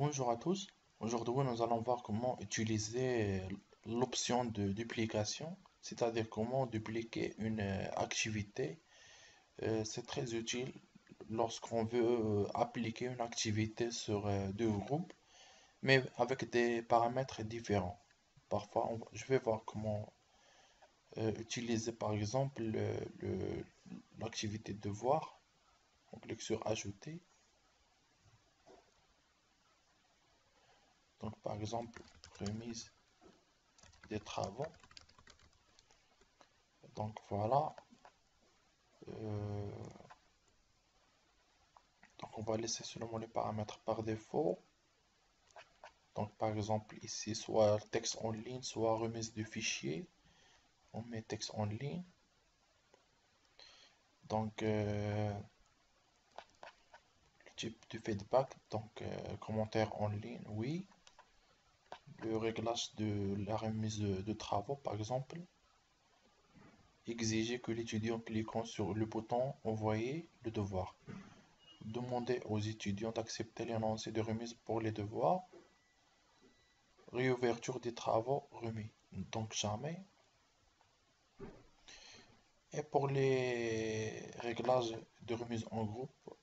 Bonjour à tous. Aujourd'hui, nous allons voir comment utiliser l'option de duplication, c'est-à-dire comment dupliquer une activité. C'est très utile lorsqu'on veut appliquer une activité sur deux groupes, mais avec des paramètres différents. Parfois, je vais voir comment utiliser par exemple l'activité devoir. On clique sur Ajouter. Donc, par exemple, remise des travaux. Donc voilà. Euh, donc on va laisser seulement les paramètres par défaut. Donc par exemple ici, soit texte en ligne, soit remise de fichier. On met texte en ligne. Donc le type de feedback, donc commentaire en ligne, oui. Le réglage de la remise de travaux, par exemple. Exiger que l'étudiant cliquant sur le bouton envoyer le devoir. Demander aux étudiants d'accepter l'énoncé de remise pour les devoirs. Réouverture des travaux remis. Donc jamais. Et pour les réglages de remise en groupe,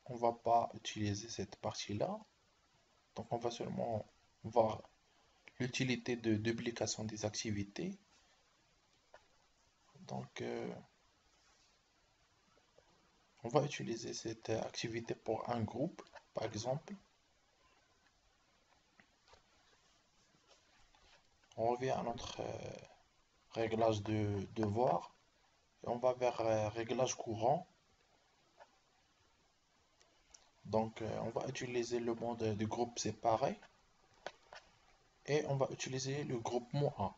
on va pas utiliser cette partie-là. Donc on va seulement voir l'utilité de duplication des activités. Donc on va utiliser cette activité pour un groupe, par exemple. On revient à notre réglage de devoir et on va vers réglage courant. Donc on va utiliser le mode de groupe séparé et on va utiliser le groupement A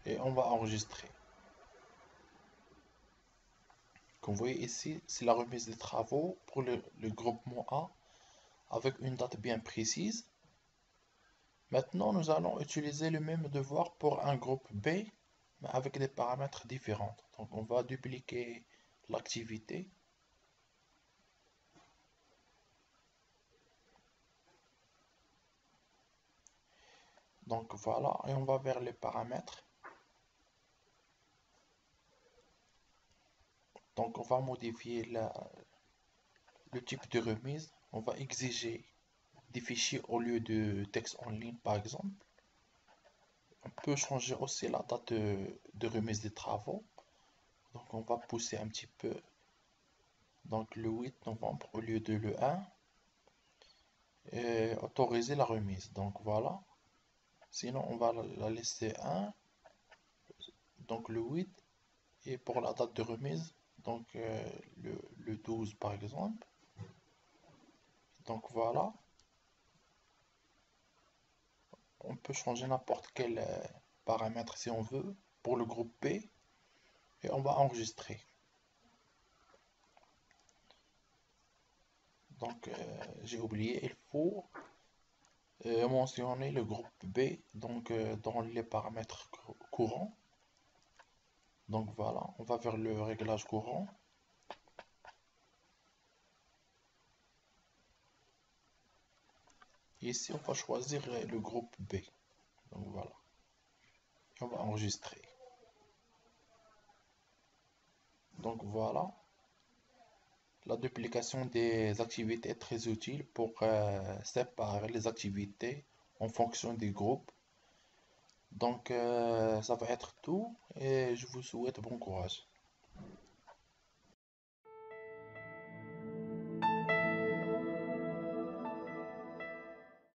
et on va enregistrer. Comme vous voyez ici, c'est la remise des travaux pour le groupement A avec une date bien précise. Maintenant, nous allons utiliser le même devoir pour un groupe B, mais avec des paramètres différents. Donc, on va dupliquer l'activité. Donc, voilà, et on va vers les paramètres. Donc, on va modifier le type de remise. On va exiger des fichiers au lieu de texte en ligne, par exemple. On peut changer aussi la date de remise des travaux. Donc on va pousser un petit peu. Donc le 8 novembre au lieu de le 1. Et autoriser la remise. Donc voilà. Sinon on va la laisser 1. Donc le 8. Et pour la date de remise, donc le 12 par exemple. Donc voilà. On peut changer n'importe quel paramètre si on veut pour le groupe B. Et on va enregistrer. Donc j'ai oublié, il faut mentionner le groupe B donc dans les paramètres courants. Donc voilà, on va vers le réglage courant. Ici, on va choisir le groupe B. Donc voilà. Et on va enregistrer. Donc voilà. La duplication des activités est très utile pour séparer les activités en fonction des groupes. Donc ça va être tout et je vous souhaite bon courage.